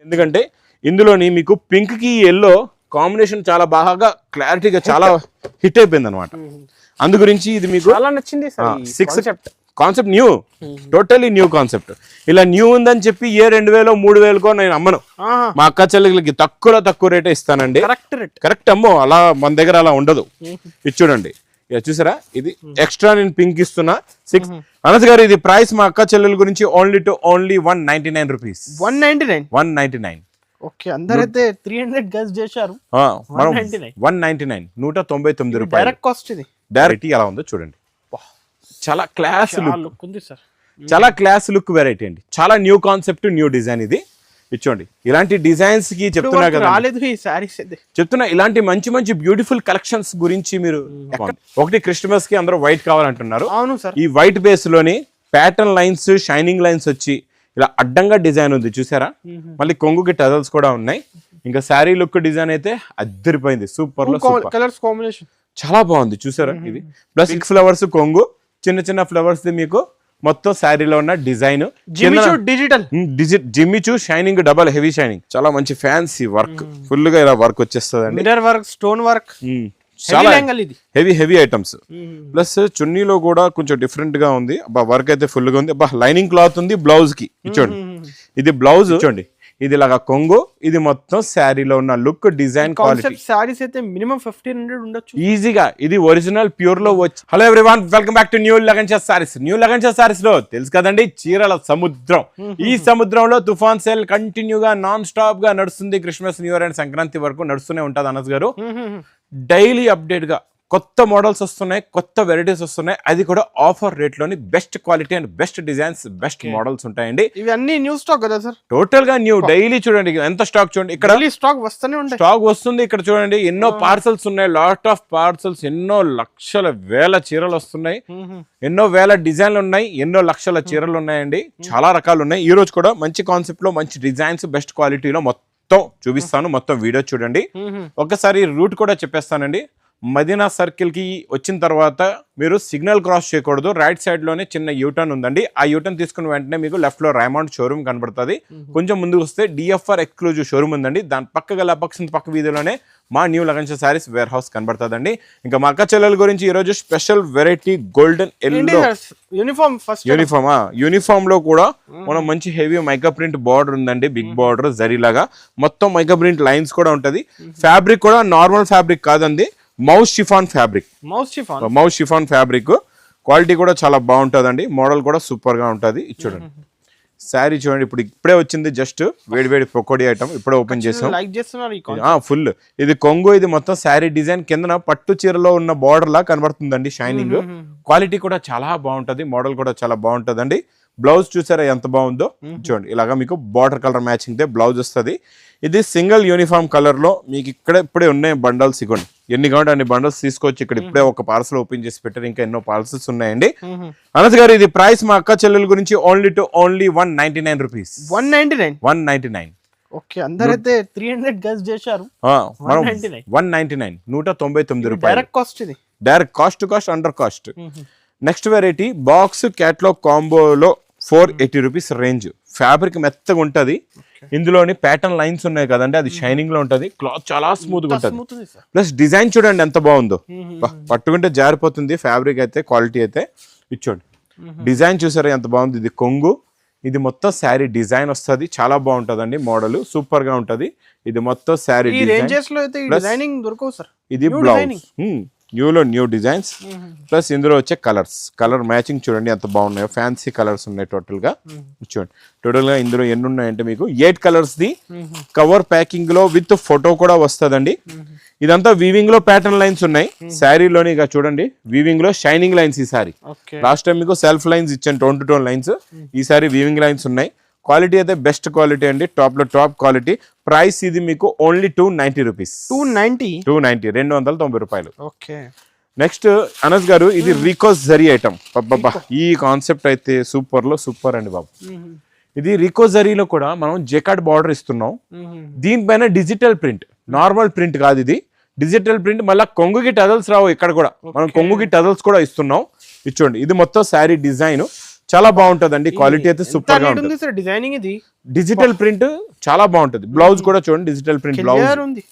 ఎందుకంటే ఇందులోని మీకు పింక్ కి ఎల్లో కాంబినేషన్ చాలా బాగా క్లారిటీగా చాలా హిట్ అయిపోయింది అనమాట. అందు గురించి ఇది మీకు చాలా నచ్చింది concept new, totally new concept. ఇలా న్యూ ఉందని చెప్పి 2000 3000కో నేను అమ్మను. మా అక్క చెల్లెలకి తక్కువ రేటే ఇస్తానండి. కరెక్ట్ అమ్మో, అలా మన దగ్గర అలా ఉండదు. ఇది చూడండి, ఇక చూసారా, ఇది ఎక్స్ట్రా నేను పింక్ ఇస్తున్నా 6. అనస్ గారు ఇది ప్రైస్ మా అక్క చెల్లెల గురించి ఓన్లీ 199 రూపీస్. 199. ఓకే, అందరైతే 300 గజ్ చేశారు. 199 199 రూపాయలు డైరెక్ట్ కాస్ట్. ఇది డైరెక్ట్ ఎలా ఉందో చూడండి, చాలా క్లాస్ లుక్ ఉంది సార్. చాలా క్లాస్ లుక్ వెరైటీ అండి, చాలా న్యూ కాన్సెప్ట్, న్యూ డిజైన్. ఇది ఇచ్చోండి, ఇలాంటి డిజైన్స్ కి చెప్తున్నా కదా, రాలేదు ఈ సారీస్ చెప్తున్నా. ఇలాంటి మంచి బ్యూటిఫుల్ కలెక్షన్స్ గురించి మీరు ఒకటి క్రిస్టమస్ కి అందరూ వైట్ కావాలంటున్నారు. అవును సార్. ఈ వైట్ బేస్ లోని ప్యాటర్న్ లైన్స్, షైనింగ్ లైన్స్ వచ్చి ఇలా అడ్డంగా డిజైన్ ఉంది చూసారా. మళ్ళీ కొంగుకి టజల్స్ కూడా ఉన్నాయి. ఇంకా శారీ లుక్ డిజైన్ అయితే అద్దరిపోయింది, సూపర్ లో సూపర్. కలర్స్ కాంబినేషన్ చాలా బాగుంది చూసారా. ఇది ప్లస్ 6 ఫ్లవర్స్ కొంగు, చిన్న ఫ్లవర్స్ మీకు మొత్తం శారీలో ఉన్న design digital Jimmy Choo shining, double heavy shining, చాలా మంచి ఫ్యాన్సీ వర్క్, ఫుల్ గా ఇలా వర్క్ వచ్చేస్తుంది. మిర్రర్ వర్క్, స్టోన్ వర్క్, చాలా హెవీ ఐటమ్స్. ప్లస్ చున్నీలో కూడా కొంచెం డిఫరెంట్ గా ఉంది. వర్క్ అయితే ఫుల్ గా ఉంది. లైనింగ్ క్లాత్ ఉంది బ్లౌజ్ కి. చూడండి, ఇది బ్లౌజ్ చూడండి, ఇది లాగా కొంగు, ఇది మొత్తం శారీలో ఉన్న లుక్, డిజైన్, క్వాలిటీ. సారీస్ అయితే మినిమం 1500 ఉండొచ్చు ఈజీగా. ఇది ఒరిజినల్ ప్యూర్ లో వచ్చి. Hello everyone, welcome back to new లగన్షా సారీస్. న్యూ లగన్షా సారీస్ లో తెలుసు కదండి, చీరల సముద్రం. ఈ సముద్రంలో తుఫాన్ సేల్ కంటిన్యూగా నాన్ స్టాప్ గా నడుస్తుంది. Christmas, new year and Sankranti వరకు నడుస్తూనే ఉంటుంది. అనస్ గారు డైలీ అప్డేట్ గా కొత్త మోడల్స్ వస్తున్నాయి, కొత్త వెరైటీస్ వస్తున్నాయి. అది కూడా ఆఫర్ రేట్ లోని best quality and best designs, best models ఉంటాయండి. ఇవన్నీ న్యూ స్టాక్ కదా సార్? టోటల్ గా న్యూ. డైలీ చూడండి ఎంత స్టాక్, చూడండి ఇక్కడ స్టాక్ వస్తూనే ఉంటాయి. స్టాక్ వస్తుంది. ఇక్కడ చూడండి ఎన్నో పార్సల్స్ ఉన్నాయి, లాట్ ఆఫ్ పార్సల్స్, ఎన్నో లక్షల వేల చీరలు వస్తున్నాయి, ఎన్నో వేల డిజైన్లు ఉన్నాయి, ఎన్నో లక్షల చీరలు ఉన్నాయండి. చాలా రకాలు ఉన్నాయి. ఈ రోజు కూడా మంచి కాన్సెప్ట్ లో మంచి డిజైన్స్, బెస్ట్ క్వాలిటీలో మొత్తం చూపిస్తాను. మొత్తం వీడియో చూడండి. ఒకసారి రూట్ కూడా చెప్పేస్తానండి. మదీనా సర్కిల్ కి వచ్చిన తర్వాత మీరు సిగ్నల్ క్రాస్ చేయకూడదు. రైట్ సైడ్ లోనే చిన్న యూటర్న్ ఉందండి. ఆ యూటర్న్ తీసుకున్న వెంటనే మీకు లెఫ్ట్ లో రైమండ్ షోరూమ్ కనబడుతుంది. కొంచెం ముందుకు వస్తే డిఎఫ్ఆర్ ఎక్స్క్లూజివ్ షోరూమ్ ఉందండి. దాని పక్క పక్క వీధిలోనే మా న్యూ లగన్షా సారీస్ వేర్ హౌస్ కనబడుతుందండి. ఇంకా మా అక్క చెల్లెల గురించి ఈ రోజు special variety golden yellow uniform లో కూడా మనం మంచి హెవీ మైకా ప్రింట్ బార్డర్ ఉందండి. బిగ్ బార్డర్ జరీలాగా మొత్తం మైకా ప్రింట్ లైన్స్ కూడా ఉంటది. ఫ్యాబ్రిక్ కూడా నార్మల్ ఫ్యాబ్రిక్ కాదండి, మౌస్ షిఫాన్ ఫ్యాబ్రిక్. క్వాలిటీ కూడా చాలా బాగుంటుందండి. మోడల్ కూడా సూపర్ గా ఉంటుంది. చూడండి శారీ చూడండి, ఇప్పుడే వచ్చింది, జస్ట్ వేడి పకోడీ ఐటమ్ ఇప్పుడే ఓపెన్ చేసాం. ఫుల్ ఇది కొంగు, ఇది మొత్తం శారీ డిజైన్ కింద పట్టు చీరలో ఉన్న బార్డర్ లా కనబడుతుందండి. షైనింగ్ క్వాలిటీ కూడా చాలా బాగుంటది. మోడల్ కూడా చాలా బాగుంటదండి. బ్లౌజ్ చూసారా ఎంత బాగుందో. చూడండి ఇలాగా మీకు బార్డర్ కలర్ మ్యాచింగ్ తో బ్లౌజ్ వస్తుంది. ఇది సింగిల్ యూనిఫామ్ కలర్ లో మీకు ఇప్పుడే ఉన్నాయి బండల్స్. ఇవ్వండి ఎన్ని కావాలి అన్ని బండల్స్ తీసుకొచ్చి ఇక్కడ ఇప్పుడే ఒక పార్సల్ ఓపెన్ చేసి పెట్టారు. ఇంకా ఎన్నో పార్సల్స్ ఉన్నాయండి. అనస్ గారు ఇది ప్రైస్ మా అక్క చెల్లెల గురించి ఓన్లీ 199 రూపీస్. 199. ఓకే, అందరైతే 300 గజ్ చేశారు. 199 199 రూపాయలు డైరెక్ట్ కాస్ట్. ఇది direct cost under cost. Next variety box catalogue కాంబోలో 480 రూపీస్ రేంజ్. ఫ్యాబ్రిక్ మెత్తగా ఉంటది. ఇందులోని ప్యాటర్న్ లైన్స్ ఉన్నాయి కదండి, అది షైనింగ్ లో ఉంటది. క్లాత్ చాలా స్మూత్ గా ఉంటది. ప్లస్ డిజైన్ చూడండి ఎంత బాగుందో. పట్టుకుంటే జారిపోతుంది ఫ్యాబ్రిక్ అయితే. క్వాలిటీ అయితే ఇచ్చోండి, డిజైన్ చూసారా ఎంత బాగుంది. ఇది కొంగు, ఇది మొత్తం శారీ డిజైన్ వస్తుంది. చాలా బాగుంటదండి. మోడల్ సూపర్ గా ఉంటది. ఇది మొత్తం శారీ దొరకవు సార్. ఇది బ్లౌజ్ న్యూ డిజైన్స్. ప్లస్ ఇందులో వచ్చే కలర్ మ్యాచింగ్ చూడండి ఎంత బాగున్నాయో. ఫ్యాన్సీ కలర్స్ ఉన్నాయి టోటల్ గా. చూడండి టోటల్ గా ఇందులో ఎన్ని ఉన్నాయంటే మీకు 8 కలర్స్ ది కవర్ ప్యాకింగ్ లో విత్ ఫోటో కూడా వస్తుందండి. ఇదంతా వీవింగ్ లో ప్యాటర్న్ లైన్స్ ఉన్నాయి. శారీలోని ఇక చూడండి వీవింగ్ లో షైనింగ్ లైన్స్. ఈ సారీ లాస్ట్ టైం మీకు సెల్ఫ్ లైన్స్ ఇచ్చాను, టోన్ టు టోన్ లైన్స్. ఈ సారీ వీవింగ్ లైన్స్ ఉన్నాయి. క్వాలిటీ అయితే బెస్ట్ క్వాలిటీ అండి, టాప్ క్వాలిటీ. ప్రైస్ ఇది మీకు ఓన్లీ 290 రూపీస్. 290 రూపాయలు. నెక్స్ట్ అనస్ గారు ఇది రికోస్ జరీ ఐటమ్. ఈ కాన్సెప్ట్ అయితే సూపర్ అండి బాబు. ఇది రికోస్ జరీలో కూడా మనం జెకార్డ్ బార్డర్ ఇస్తున్నాం. దీనిపైన డిజిటల్ ప్రింట్, నార్మల్ ప్రింట్ కాదు, ఇది డిజిటల్ ప్రింట్. మళ్ళీ కొంగుకి టజల్స్ రావు. ఇక్కడ కూడా మనం కొంగుకి టజల్స్ కూడా ఇస్తున్నాం. ఇచ్చోండి ఇది మొత్తం శారీ డిజైన్. చాలా బాగుంటదండి. క్వాలిటీ అయితే సూపర్ గా ఉంటుంది. సార్ డిజైనింగ్ ఇది డిజిటల్ ప్రింట్ చాలా బాగుంటది. బ్లౌజ్ కూడా చూడండి డిజిటల్ ప్రింట్ బ్లౌజ్ ఉంది.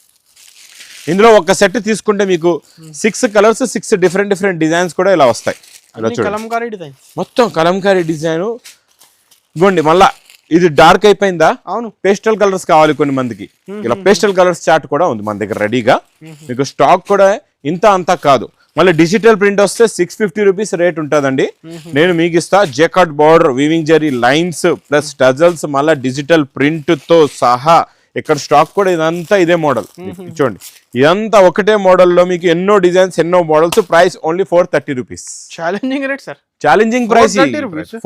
ఇందులో ఒక సెట్ తీసుకుంటే మీకు 6 కలర్స్ 6 డిఫరెంట్ డిజైన్స్ కూడా ఇలా వస్తాయి. ఇలా చూడండి కలంకారీ డిజైన్, మొత్తం కలంకారీ డిజైన్. ఇగోండి మళ్ళా ఇది డార్క్ అయిపోయిందా, అవును పేస్టల్ కలర్స్ కావాలి కొన్ని మందికి. ఇలా పేస్టల్ కలర్స్ చార్ట్ కూడా ఉంది మన దగ్గర రెడీగా. మీకు స్టాక్ కూడా ఇంత అంతా కాదు. మళ్ళీ డిజిటల్ ప్రింట్ వస్తే 650 రూపీస్ రేట్ ఉంటుందండి. నేను మీకు ఇస్తా jacquard border, weaving zari lines plus tassels, మళ్ళీ డిజిటల్ ప్రింట్ తో సహా. ఇక్కడ స్టాక్ కూడా ఇదంతా ఇదే మోడల్. చూడండి ఇదంతా ఒకటే మోడల్లో మీకు ఎన్నో డిజైన్స్ ఎన్నో models. Price only 430 rupees. Challenging rate sir, challenging price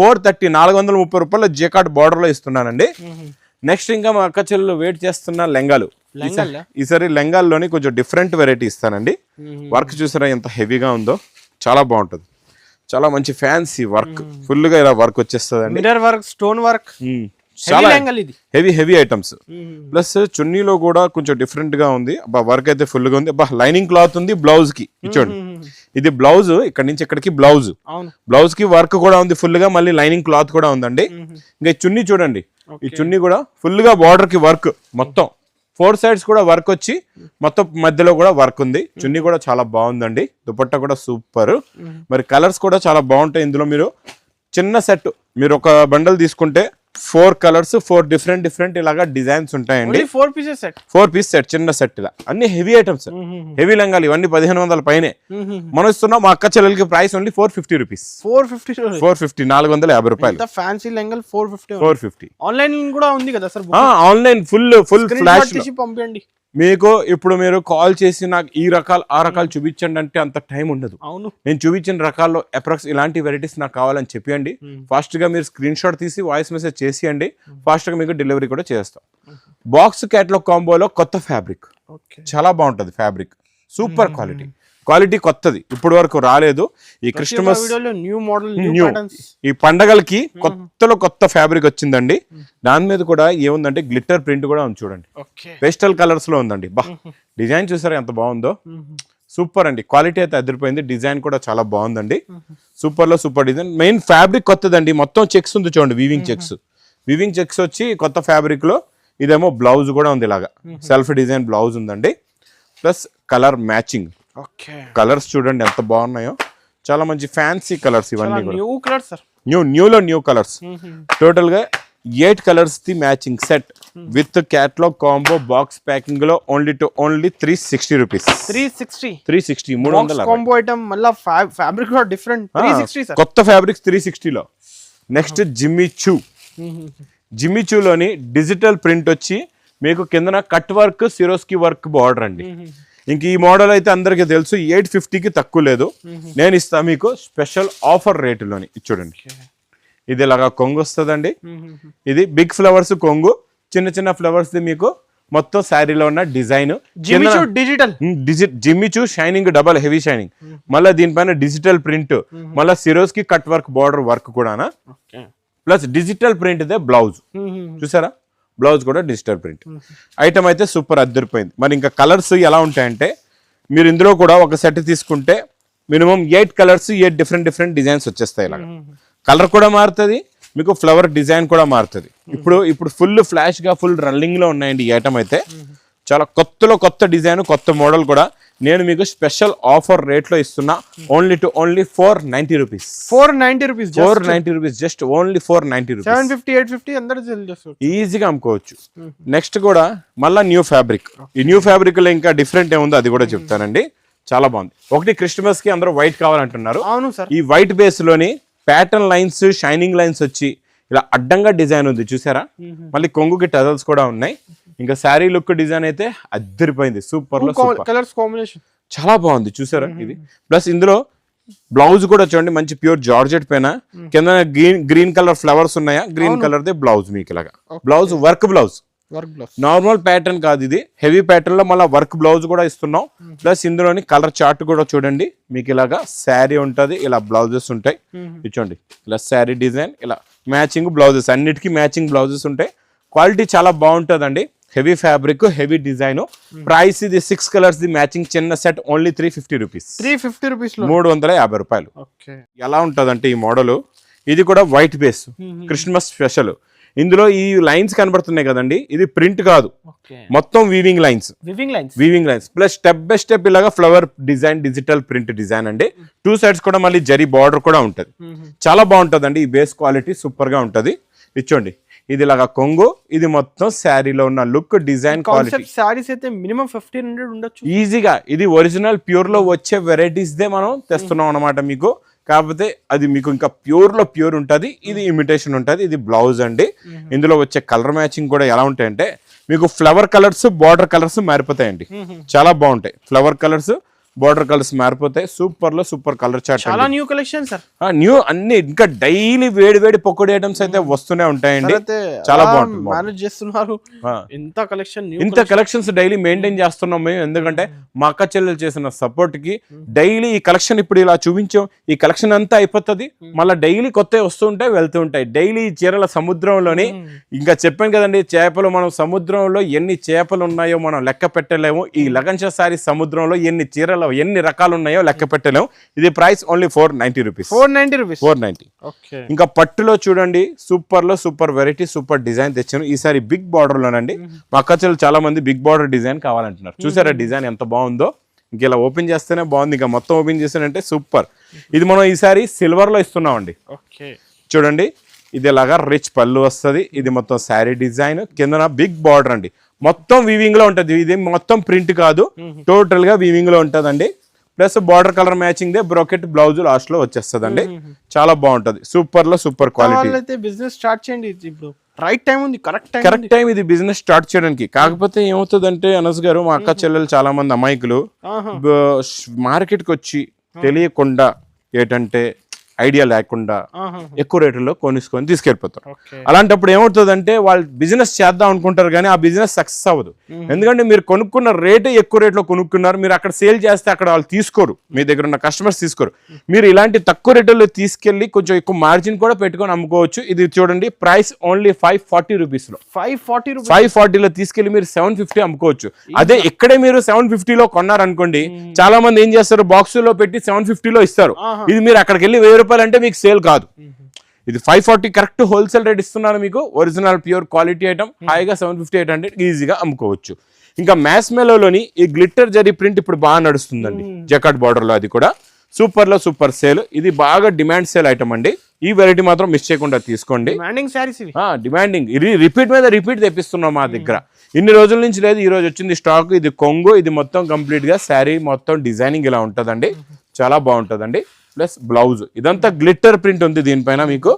430, 430 రూపాయల జెకార్డ్ బార్డర్ లో ఇస్తున్నానండి. నెక్స్ట్ ఇంకా మా అక్క చెల్లెలు వెయిట్ చేస్తున్న లెంగాలు. ఈసారి లెంగాల్లోని కొంచెం డిఫరెంట్ వెరైటీ ఇస్తానండి. వర్క్ చూసారా ఎంత హెవీగా ఉందో, చాలా బాగుంటుంది. చాలా మంచి ఫ్యాన్సీ వర్క్, ఫుల్ గా ఇలా వర్క్ వచ్చేస్తుంది అండి. మిర్రర్ వర్క్, స్టోన్ వర్క్, చాలా హెవీ ఐటమ్స్. ప్లస్ చున్నీలో కూడా కొంచెం డిఫరెంట్ గా ఉంది. వర్క్ అయితే ఫుల్ గా ఉంది. లైనింగ్ క్లాత్ ఉంది బ్లౌజ్ కి. చూడండి ఇది బ్లౌజ్, ఇక్కడ నుంచి ఇక్కడికి బ్లౌజ్, బ్లౌజ్ కి వర్క్ కూడా ఉంది ఫుల్ గా. మళ్ళీ లైనింగ్ క్లాత్ కూడా ఉందండి. ఇంకా చున్నీ చూడండి, ఈ చున్నీ కూడా ఫుల్ గా బార్డర్ కి వర్క్, మొత్తం 4 సైడ్స్ కూడా వర్క్ వచ్చి మొత్తం మధ్యలో కూడా వర్క్ ఉంది. చున్నీ కూడా చాలా బాగుందండి. దుపట్టా కూడా సూపర్. మరి కలర్స్ కూడా చాలా బాగుంటాయి ఇందులో. మీరు చిన్న సెట్, మీరు ఒక బండల్ తీసుకుంటే 4 కలర్స్ 4 డిఫరెంట్ ఇలాగా డిజైన్స్ ఉంటాయండి. 4 పీస్ సెట్, చిన్న సెట్. ఇలా అన్ని హెవీ ఐటమ్స్, హెవీ లంగాలు ఇవన్నీ 1500 పైనే మనం ఇస్తున్నాం. మా అక్క చెల్లెలకి ప్రైస్ ఓన్లీ 450 రూపీస్. 450 రూపాయలు. ఫ్యాన్సీ లంగాలు 450. ఆన్లైన్ కూడా ఉంది కదా సార్? ఆన్లైన్ ఫుల్ ఫ్లాష్ పంపించండి. మీకు ఇప్పుడు మీరు కాల్ చేసి నాకు ఈ రకాలు ఆ రకాలు చూపించండి అంటే అంత టైం ఉండదు. అవును, నేను చూపించిన రకాల్లో అప్రాక్స్ ఇలాంటి వెరైటీస్ నాకు కావాలని చెప్పండి. ఫాస్ట్ గా మీరు స్క్రీన్ షాట్ తీసి వాయిస్ మెసేజ్ చేసియండి. ఫాస్ట్ గా మీకు డెలివరీ కూడా చేస్తాం. బాక్స్ క్యాటలాగ్ కాంబోలో కొత్త ఫ్యాబ్రిక్, చాలా బాగుంటది ఫ్యాబ్రిక్, సూపర్ క్వాలిటీ కొత్తది, ఇప్పుడు వరకు రాలేదు. ఈ క్రిస్టమస్ న్యూ ఈ పండగలకి కొత్త ఫ్యాబ్రిక్ వచ్చిందండి. దాని మీద కూడా ఏముందంటే గ్లిట్టర్ ప్రింట్ కూడా ఉంది చూడండి, పేస్టల్ కలర్స్ లో ఉందండి. డిజైన్ చూసారా ఎంత బాగుందో, సూపర్ అండి. క్వాలిటీ అయితే అదిరిపోయింది. డిజైన్ కూడా చాలా బాగుందండి. సూపర్ లో సూపర్ డిజైన్. మెయిన్ ఫ్యాబ్రిక్ కొత్తదండి. మొత్తం చెక్స్ ఉంది చూడండి, వీవింగ్ చెక్స్ వచ్చి కొత్త ఫ్యాబ్రిక్ లో. ఇదేమో బ్లౌజ్ కూడా ఉంది, ఇలాగా సెల్ఫ్ డిజైన్ బ్లౌజ్ ఉందండి. ప్లస్ కలర్ మ్యాచింగ్, కలర్స్ చూడండి ఎంత బాగున్నాయో. చాలా మంచి ఫ్యాన్సీ కలర్స్ ఇవన్నీ కూడా. New colours. టోటల్ గా 8 colours the matching set with catalogue combo box packing లో ఓన్లీ 360 రూపీస్. 360 combo item. మళ్ళీ ఫ్యాబ్రిక్ కూడా డిఫరెంట్. 360 కొత్త ఫ్యాబ్రిక్స్ 360 లో. నెక్స్ట్ జిమ్మి చూలోని డిజిటల్ ప్రింట్ వచ్చి మీకు కిందన cut work, Swarovski work border అండి. ఇంక ఈ మోడల్ అయితే అందరికి తెలుసు, 850కి తక్కువ లేదు. నేను ఇస్తా మీకు స్పెషల్ ఆఫర్ రేటులోని. చూడండి ఇది ఇలాగా కొంగు వస్తుందండి. ఇది బిగ్ ఫ్లవర్స్ కొంగు, చిన్న ఫ్లవర్స్ మీకు మొత్తం శారీలో ఉన్న design. Jimmy Choo shining, double heavy shining. మళ్ళీ దీనిపైన డిజిటల్ ప్రింట్, మళ్ళీ Swarovski cut work border work కూడా. ప్లస్ డిజిటల్ ప్రింట్ ఇదే బ్లౌజ్ చూసారా, బ్లౌజ్ కూడా డిజిటల్ ప్రింట్. ఐటమ్ అయితే సూపర్ అద్దరిపోయింది. మరి ఇంకా కలర్స్ ఎలా ఉంటాయంటే, మీరు ఇందులో కూడా ఒక సెట్ తీసుకుంటే మినిమం 8 కలర్స్ 8 డిఫరెంట్ డిజైన్స్ వచ్చేస్తాయి. ఇలాగా కలర్ కూడా మారుతుంది, మీకు ఫ్లవర్ డిజైన్ కూడా మారుతుంది. ఇప్పుడు ఫుల్ ఫ్లాష్ గా ఫుల్ రన్నింగ్ లో ఉన్నాయండి ఈ ఐటమ్ అయితే. చాలా కొత్త డిజైన్, కొత్త మోడల్ కూడా. నేను మీకు స్పెషల్ ఆఫర్ రేట్ లో ఇస్తున్నా. Only 490 rupees. 490 rupees, just only 490 rupees. 750 850 అందరూ ఈజీగా అమ్ముకోవచ్చు. నెక్స్ట్ కూడా మళ్ళా న్యూ ఫ్యాబ్రిక్. ఈ న్యూ ఫ్యాబ్రిక్ లో ఇంకా డిఫరెంట్ ఏముందో అది కూడా చెప్తానండి. చాలా బాగుంది. ఒకటి క్రిస్టమస్ కి అందరూ వైట్ కావాలంటున్నారు. అవును సార్. ఈ వైట్ బేస్ లోని ప్యాటర్న్ లైన్స్, షైనింగ్ లైన్స్ వచ్చి ఇలా అడ్డంగా డిజైన్ ఉంది చూసారా. మళ్ళీ కొంగుకి టజల్స్ కూడా ఉన్నాయి. ఇంకా శారీ లుక్ డిజైన్ అయితే అద్దరిపోయింది. సూపర్ లో కలర్స్ కాంబినేషన్ చాలా బాగుంది చూసారా ఇది. ప్లస్ ఇందులో బ్లౌజ్ కూడా చూడండి, మంచి ప్యూర్ జార్జెట్ పైన కింద గ్రీన్ కలర్ ఫ్లవర్స్ ఉన్నాయా, గ్రీన్ కలర్ దే బ్లౌజ్ మీకు ఇలాగా. Blouse work blouse, normal pattern కాదు ఇది, హెవీ ప్యాటర్న్ లో మళ్ళీ వర్క్ బ్లౌజ్ కూడా ఇస్తున్నాం. ప్లస్ ఇందులోని కలర్ చార్ట్ కూడా చూడండి మీకు. ఇలాగా శారీ ఉంటది, ఇలా బ్లౌజెస్ ఉంటాయి. చూడండి ఇలా శారీ డిజైన్, ఇలా మ్యాచింగ్ బ్లౌజెస్, అన్నిటికీ మ్యాచింగ్ బ్లౌజెస్ ఉంటాయి. క్వాలిటీ చాలా బాగుంటదండి. Heavy fabric, heavy design. Price ఇది 6 కలర్స్ ది మ్యాచింగ్ చిన్న సెట్ ఓన్లీ 350 రూపీస్. 350 రూపీస్, 350 రూపాయలు. ఎలా ఉంటదంటే ఈ మోడల్ ఇది కూడా వైట్ బేస్ క్రిస్మస్ స్పెషల్. ఇందులో ఈ లైన్స్ కనబడుతున్నాయి కదండి, ఇది ప్రింట్ కాదు, మొత్తం weaving lines plus step by step ఇలాగా flower design, digital print design అండి. 2 sides కూడా మళ్ళీ జరీ బార్డర్ కూడా ఉంటది. చాలా బాగుంటది అండి. ఈ బేస్ క్వాలిటీ సూపర్ గా ఉంటది. ఇచ్చోండి, ఇది ఇలాగా కొంగు, ఇది మొత్తం శారీలో ఉన్న లుక్, డిజైన్ క్వాలిటీ. సారీస్ అయితే మినిమం 1500 ఉండొచ్చు ఈజీగా. ఇది ఒరిజినల్ ప్యూర్ లో వచ్చే వెరైటీస్ దే మనం తెస్తున్నాం అనమాట మీకు. కాకపోతే అది మీకు ఇంకా ప్యూర్ లో ప్యూర్ ఉంటది, ఇది ఇమిటేషన్ ఉంటది. ఇది బ్లౌజ్ అండి. ఇందులో వచ్చే కలర్ మ్యాచింగ్ కూడా ఎలా ఉంటాయంటే మీకు ఫ్లవర్ కలర్స్, బార్డర్ కలర్స్ మారిపోతాయండి. చాలా బాగుంటాయి. ఫ్లవర్ కలర్స్, బార్డర్ కలర్స్ మారిపోతాయి. సూపర్ లో సూపర్ కలర్ చార్ట్. చాలా న్యూ కలెక్షన్ సార్. న్యూ అన్ని ఇంకా డైలీ వేడి పకోడీ ఐటమ్స్ అయితే వస్తూనే ఉంటాయండి. చాలా బాగుంటుంది. మేనేజ్ చేస్తున్నారు. ఇంత కలెక్షన్స్ డైలీ మెయింటైన్ చేస్తున్నాం మేము. ఎందుకంటే మా అక్క చెల్లెలు చేసిన సపోర్ట్ కి డైలీ ఈ కలెక్షన్ ఇప్పుడు ఇలా చూపించాం, ఈ కలెక్షన్ అంతా అయిపోతుంది. మళ్ళీ డైలీ కొత్తవి వస్తుంటాయి, వెళ్తూ ఉంటాయి. డైలీ చీరల సముద్రంలోని ఇంకా చెప్పాను కదండి, చేపలు మనం సముద్రంలో ఎన్ని చేపలు ఉన్నాయో మనం లెక్క పెట్టలేము. ఈ లగన్ష సారీ సముద్రంలో ఎన్ని చీరలు, ఎన్ని రకాలు ఉన్నాయో లెక్క పెట్టలేము. ఇది ప్రైస్ ఓన్లీ 490 రూపీస్. 490. ఇంకా పట్టులో చూడండి, సూపర్ లో సూపర్ వెరైటీ, సూపర్ డిజైన్ తెచ్చాను. ఈసారి బిగ్ బార్డర్ లోనండి. మా అక్క చెల్లెలు చాలా మంది బిగ్ బార్డర్ డిజైన్ కావాలంటున్నారు. చూసారా డిజైన్ ఎంత బాగుందో. ఇంక ఇలా ఓపెన్ చేస్తేనే బాగుంది. ఇంకా మొత్తం ఓపెన్ చేసానంటే సూపర్. ఇది మనం ఈసారి సిల్వర్ లో ఇస్తున్నామండి. చూడండి, ఇది ఇలాగా రిచ్ పళ్ళు వస్తుంది. ఇది మొత్తం శారీ డిజైన్, కింద బిగ్ బార్డర్ అండి. మొత్తం వీవింగ్ లో ఉంటది. ఇది మొత్తం ప్రింట్ కాదు, టోటల్ గా వీవింగ్ లో ఉంటదండి. Plus border colour matching they brocade blouse last లో వచ్చేస్తదండి. చాలా బాగుంటది. సూపర్ లో సూపర్ క్వాలిటీ. బిజినెస్ స్టార్ట్ చేయండి ఇప్పుడు. రైట్ టైం ఉంది, కరెక్ట్ టైం ఇది బిజినెస్ స్టార్ట్ చేయడానికి. కాకపోతే ఏమవుతుందంటే అనస్ గారు, మా అక్క చెల్లెలు చాలా మంది అమాయకులు మార్కెట్ కి వచ్చి తెలియకుండా ఏంటంటే ఐడియా లేకుండా ఎక్కువ రేటులో కొనుక్కొని తీసుకెళ్ళిపోతారు. అలాంటప్పుడు ఏమవుతుందంటే వాళ్ళు బిజినెస్ చేద్దాం అనుకుంటారు కానీ ఆ బిజినెస్ సక్సెస్ అవ్వదు. ఎందుకంటే మీరు కొనుక్కున్న రేటే ఎక్కువ రేట్లో కొనుక్కున్నారు, మీరు అక్కడ సేల్ చేస్తే అక్కడ వాళ్ళు తీసుకోరు, మీ దగ్గర ఉన్న కస్టమర్స్ తీసుకోరు. మీరు ఇలాంటి తక్కువ రేటులో తీసుకెళ్లి కొంచెం ఎక్కువ మార్జిన్ కూడా పెట్టుకొని అమ్ముకోవచ్చు. ఇది చూడండి, ప్రైస్ ఓన్లీ 540 రూపీస్ లో. 540 లో తీసుకెళ్లి మీరు 750 అమ్ముకోవచ్చు. అదే ఇక్కడే మీరు 750 లో కొన్నారనుకోండి, చాలా మంది ఏం చేస్తారు, బాక్స్ లో పెట్టి 750 లో ఇస్తారు. ఇది మీరు అక్కడికి వెళ్ళి 1000 రూపాయలు అంటే మీకు సేల్ కాదు. ఇది 540 కరెక్ట్ హోల్సేల్ రేట్ ఇస్తున్నాను మీకు. ఒరిజినల్ ప్యూర్ క్వాలిటీ ఐటమ్ హాయిగా 750, 800 ఈజీగా అమ్ముకోవచ్చు. ఇంకా మ్యాస్ మెలోలోని ఈ గ్లిట్టర్ జరీ ప్రింట్ ఇప్పుడు బాగా నడుస్తుందండి, జకాట్ బార్డర్ లో. అది కూడా సూపర్ లో సూపర్ సేల్. ఇది బాగా డిమాండ్ సేల్ ఐటమ్ అండి. ఈ వెరైటీ మాత్రం మిస్ చేయకుండా తీసుకోండి. డిమాండింగ్, ఇది రిపీట్ మీద రిపీట్ తెప్పిస్తున్నాం మా దగ్గర. ఇన్ని రోజుల నుంచి లేదు, ఈ రోజు వచ్చింది స్టాక్. ఇది కొంగు, ఇది మొత్తం కంప్లీట్ గా శారీ మొత్తం డిజైనింగ్ ఇలా ఉంటదండి. చాలా బాగుంటదండి. ప్లస్ బ్లౌజ్ ఇదంతా గ్లిట్టర్ ప్రింట్ ఉంది దీనిపైన మీకు.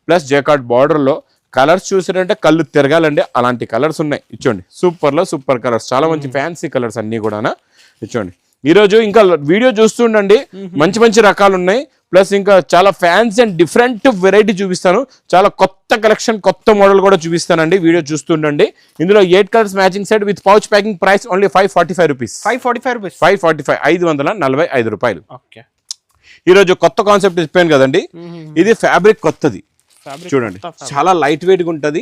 ప్లస్ జకాట్ బార్డర్ లో కలర్స్ చూసారంటే కళ్ళు తిరగాలండి, అలాంటి కలర్స్ ఉన్నాయి. ఇచ్చోండి, సూపర్ లో సూపర్ కలర్స్, చాలా మంచి ఫ్యాన్సీ కలర్స్ అన్ని కూడా. ఇచ్చోండి, ఈరోజు ఇంకా వీడియో చూస్తుండండి, మంచి మంచి రకాలు ఉన్నాయి. ప్లస్ ఇంకా చాలా ఫ్యాన్సీ అండ్ డిఫరెంట్ వెరైటీ చూపిస్తాను. చాలా కొత్త కలెక్షన్, కొత్త మోడల్ కూడా చూపిస్తానండి. వీడియో చూస్తుండండి. ఇందులో 8 colours matching set with pouch packing. Price only 545 rupees. 545 రూపాయలు. ఈ రోజు కొత్త కాన్సెప్ట్ చెప్పాను కదండి. ఇది ఫ్యాబ్రిక్ కొత్తది, చూడండి చాలా లైట్ వెయిట్ గా ఉంటది.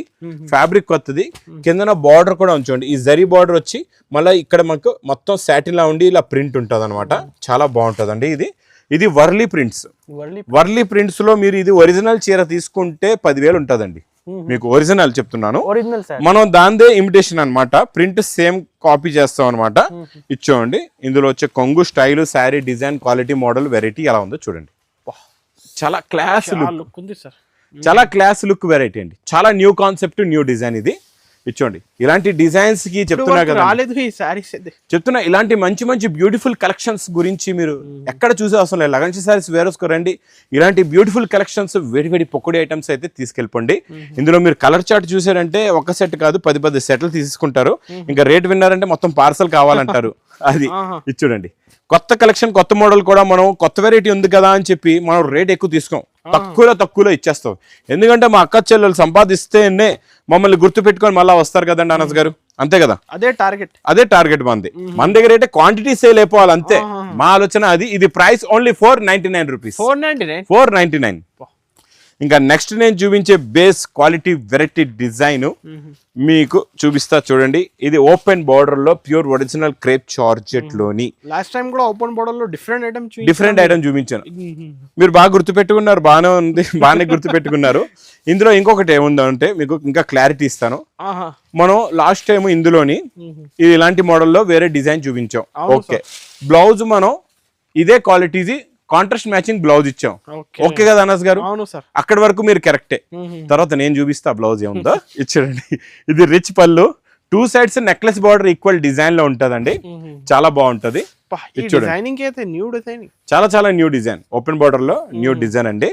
ఫ్యాబ్రిక్ కొత్తది. కిందన బార్డర్ కూడా ఉంచండి, ఈ జరీ బార్డర్ వచ్చి మళ్ళీ ఇక్కడ మనకు మొత్తం సాటిన్ లా ఉండి ఇలా ప్రింట్ ఉంటది అనమాట. చాలా బాగుంటదండి. ఇది వర్లీ ప్రింట్స్. వర్లీ ప్రింట్స్ లో మీరు ఇది ఒరిజినల్ చీర తీసుకుంటే 10,000 ఉంటదండి మీకు. ఒరిజినల్ చెప్తున్నాను, మనం దాందే ఇమిటేషన్ అన్నమాట. ప్రింట్ సేమ్ కాపీ చేస్తాం అనమాట. ఇచ్చోండి, ఇందులో వచ్చే కొంగు style, sari design, quality, model, variety ఎలా ఉందో చూడండి. చాలా క్లాస్ లుక్ ఉంది సార్. చాలా క్లాస్ లుక్ వెరైటీ అండి. చాలా న్యూ కాన్సెప్ట్, న్యూ డిజైన్. ఇది ఇచ్చోండి, ఇలాంటి డిజైన్స్ కి చెప్తున్నా కదా, చెప్తున్నా ఇలాంటి మంచి మంచి బ్యూటిఫుల్ కలెక్షన్స్ గురించి మీరు ఎక్కడ చూసే అవసరం లేదు. లగన్షి సారీస్ వేరేసుకోరండి. ఇలాంటి బ్యూటిఫుల్ కలెక్షన్స్, వేడి పొక్కడి ఐటమ్స్ అయితే తీసుకెళ్ళిపోండి. ఇందులో మీరు కలర్ చార్ట్ చూసారంటే ఒక సెట్ కాదు 10 సెట్లు తీసుకుంటారు. ఇంకా రేట్ విన్నారంటే మొత్తం పార్సల్ కావాలంటారు. అది ఇచ్చుడండి, కొత్త కలెక్షన్, కొత్త మోడల్ కూడా. మనం కొత్త వెరైటీ ఉంది కదా అని చెప్పి మనం రేట్ ఎక్కువ తీసుకోం, తక్కువలో ఇచ్చేస్తాం. ఎందుకంటే మా అక్క చెల్లెలు సంపాదిస్తేనే మమ్మల్ని గుర్తు పెట్టుకొని మళ్ళీ వస్తారు కదండి అనస్ గారు, అంతే కదా. అదే టార్గెట్ మంది. మన దగ్గర అయితే క్వాంటిటీ సేల్ అయిపోవాలి అంతే, మా ఆలోచన అది. ఇది ప్రైస్ ఓన్లీ 499 రూపీస్. 499. ఇంకా నెక్స్ట్ నేను చూపించే బేస్ క్వాలిటీ వెరైటీ డిజైన్ మీకు చూపిస్తా చూడండి. ఇది ఓపెన్ బార్డర్ లో ప్యూర్ ఒరిజినల్ క్రేప్ జార్జెట్ లోని లాస్ట్ టైం కూడా ఓపెన్ బార్డర్ లో డిఫరెంట్ ఐటమ్ చూపించాను. మీరు బాగా గుర్తుపెట్టుకున్నారు, బాగానే ఉంది, బాగానే గుర్తుపెట్టుకున్నారు. ఇందులో ఇంకొకటి ఏముందంటే మీకు ఇంకా క్లారిటీ ఇస్తాను. మనం లాస్ట్ టైం ఇందులోని ఇది ఇలాంటి మోడల్లో వేరే డిజైన్ చూపించాం. ఓకే, బ్లౌజ్ మనం ఇదే క్వాలిటీది కాంట్రాస్ట్ మ్యాచింగ్ బ్లౌజ్ ఇచ్చాం. ఓకే కదా అనస్ గారు? అక్కడి వరకు మీరు కరెక్టే. తర్వాత నేను చూపిస్తా బ్లౌజ్ ఏముందో. ఇచ్చాడండి, ఇది రిచ్ పళ్ళు, 2 sides necklace border equal design లో ఉంటదండి. చాలా బాగుంటది. చాలా చాలా న్యూ డిజైన్, ఓపెన్ బార్డర్ లో న్యూ డిజైన్ అండి.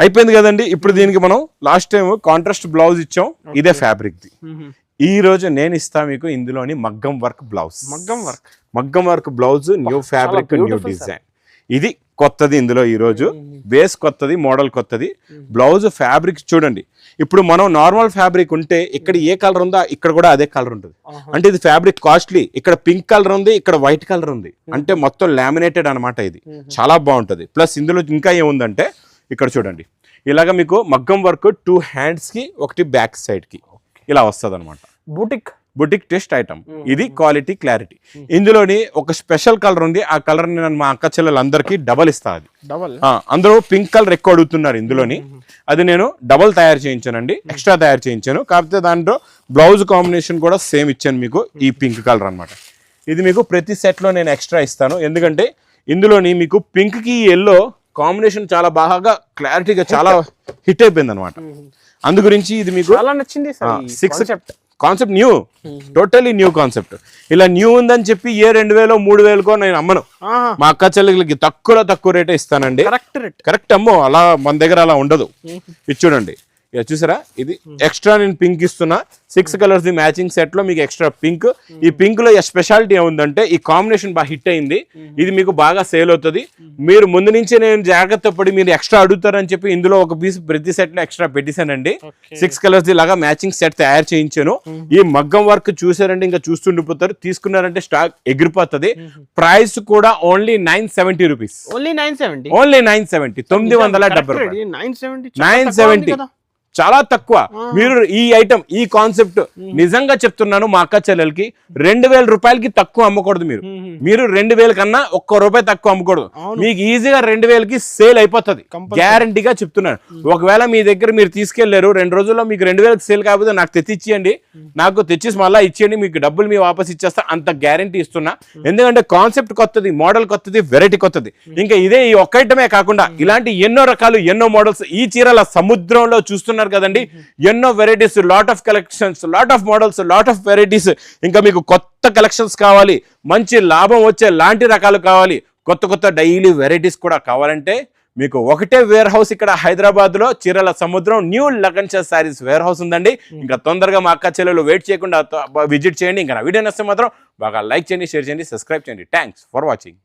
అయిపోయింది కదండి. ఇప్పుడు దీనికి మనం లాస్ట్ టైం కాంట్రాస్ట్ బ్లౌజ్ ఇచ్చాం, ఇదే ఫ్యాబ్రిక్ ది. ఈ రోజు నేను ఇస్తా మీకు ఇందులోని మగ్గం వర్క్ బ్లౌజ్. మగ్గం work blouse, new fabric, new design. ఇది కొత్తది ఇందులో. ఈ రోజు బేస్ కొత్తది, మోడల్ కొత్తది. బ్లౌజ్ ఫ్యాబ్రిక్ చూడండి. ఇప్పుడు మనం నార్మల్ ఫ్యాబ్రిక్ ఉంటే ఇక్కడ ఏ కలర్ ఉందో ఇక్కడ కూడా అదే కలర్ ఉంటుంది. అంటే ఇది ఫ్యాబ్రిక్ కాస్ట్లీ. ఇక్కడ పింక్ కలర్ ఉంది, ఇక్కడ వైట్ కలర్ ఉంది. అంటే మొత్తం లామినేటెడ్ అనమాట. ఇది చాలా బాగుంటది. ప్లస్ ఇందులో ఇంకా ఏముందంటే ఇక్కడ చూడండి, ఇలాగ మీకు మగ్గం వర్క్ 2 hands కి, ఒకటి బ్యాక్ సైడ్ కి ఇలా వస్తుంది అనమాట. Boutique test item. ఇది క్వాలిటీ క్లారిటీ. ఇందులోని ఒక స్పెషల్ కలర్ ఉంది. ఆ కలర్ ని నేను మా అక్క చెల్లెలందరికీ డబల్ ఇస్తా. అది అందరూ పింక్ కలర్ ఎక్కువ అడుగుతున్నారు ఇందులోని. అది నేను డబల్ తయారు చేయించానండి, ఎక్స్ట్రా తయారు చేయించాను. కాకపోతే దాంట్లో బ్లౌజ్ కాంబినేషన్ కూడా సేమ్ ఇచ్చాను మీకు, ఈ పింక్ కలర్ అనమాట. ఇది మీకు ప్రతి సెట్ లో నేను ఎక్స్ట్రా ఇస్తాను. ఎందుకంటే ఇందులోని మీకు పింక్ కి ఎల్లో కాంబినేషన్ చాలా బాగా క్లారిటీగా చాలా హిట్ అయిపోయింది అనమాట. అందు గురించి ఇది మీకు చాలా నచ్చింది. 6 concept new, totally new concept. ఇలా న్యూ ఉందని చెప్పి 2000 3000కో నేను అమ్మను. మా అక్క చెల్లెలకి తక్కువ రేటే ఇస్తానండి. కరెక్ట్ అమ్మో, అలా మన దగ్గర అలా ఉండదు. ఇది చూడండి, ఇక చూసారా, ఇది ఎక్స్ట్రా నేను పింక్ ఇస్తున్నా. 6 కలర్స్ ది మ్యాచింగ్ సెట్ లో మీకు ఎక్స్ట్రా పింక్. ఈ పింక్ లో స్పెషాలిటీ ఏముందంటే ఈ కాంబినేషన్ బాగా హిట్ అయింది. ఇది మీకు బాగా సేల్ అవుతుంది. మీరు ముందు నుంచే నేను జాగ్రత్త పడి మీరు ఎక్స్ట్రా అడుగుతారని చెప్పి ఇందులో ఒక పీస్ ప్రతి సెట్ లో ఎక్స్ట్రా పెట్టేశానండి. 6 కలర్స్ ది లాగా మ్యాచింగ్ సెట్ తయారు చేయించాను. ఈ మగ్గం వర్క్ చూసారంటే ఇంకా చూస్తుండిపోతారు. తీసుకున్నారంటే స్టాక్ ఎగిరిపోతుంది. ప్రైస్ కూడా ఓన్లీ 970 రూపీస్. ఓన్లీ 970, 970. 970 చాలా తక్కువ. మీరు ఈ ఐటమ్, ఈ కాన్సెప్ట్ నిజంగా చెప్తున్నాను, మా అక్క చెల్లెలకి 2000 రూపాయలకి తక్కువ అమ్మకూడదు. మీరు 2000 కన్నా ₹1 తక్కువ అమ్మకూడదు. మీకు ఈజీగా 2000కి సేల్ అయిపోతుంది, గ్యారంటీగా చెప్తున్నాను. ఒకవేళ మీ దగ్గర మీరు తీసుకెళ్లారు, 2 రోజుల్లో మీకు 2000కి సేల్ కాకపోతే నాకు తెచ్చిచ్చేయండి, నాకు తెచ్చేసి మళ్ళీ ఇచ్చేయండి, మీకు డబ్బులు మీ వాపస్ ఇచ్చేస్తా, అంత గ్యారంటీ ఇస్తున్నా. ఎందుకంటే కాన్సెప్ట్ కొత్తది, మోడల్ కొత్తది, వెరైటీ కొత్తది. ఇంకా ఇదే ఈ ఒక్క ఐటమే కాకుండా ఇలాంటి ఎన్నో రకాలు, ఎన్నో మోడల్స్ ఈ చీరల సముద్రంలో చూస్తున్నారు కదండి. ఎన్నో varieties, lot of collections, lot of models, lot of varieties. ఇంకా మీకు కొత్త కలెక్షన్స్ కావాలి, మంచి లాభం వచ్చే లాంటి రకాలు కావాలి, కొత్త డైలీ వెరైటీస్ కూడా కావాలంటే మీకు ఒకటే వేర్ హౌస్ ఇక్కడ హైదరాబాద్ లో, చీరల సముద్రం న్యూ లగన్షా సారీస్ వేర్ హౌస్ ఉందండి. ఇంకా తొందరగా మా అక్క చెల్లెలు వెయిట్ చేయకుండా విజిట్ చేయండి. ఇంకా నా వీడియో నచ్చితే మాత్రం బాగా లైక్ చేయండి, షేర్ చేయండి, సబ్స్క్రైబ్ చేయండి. Thanks for watching.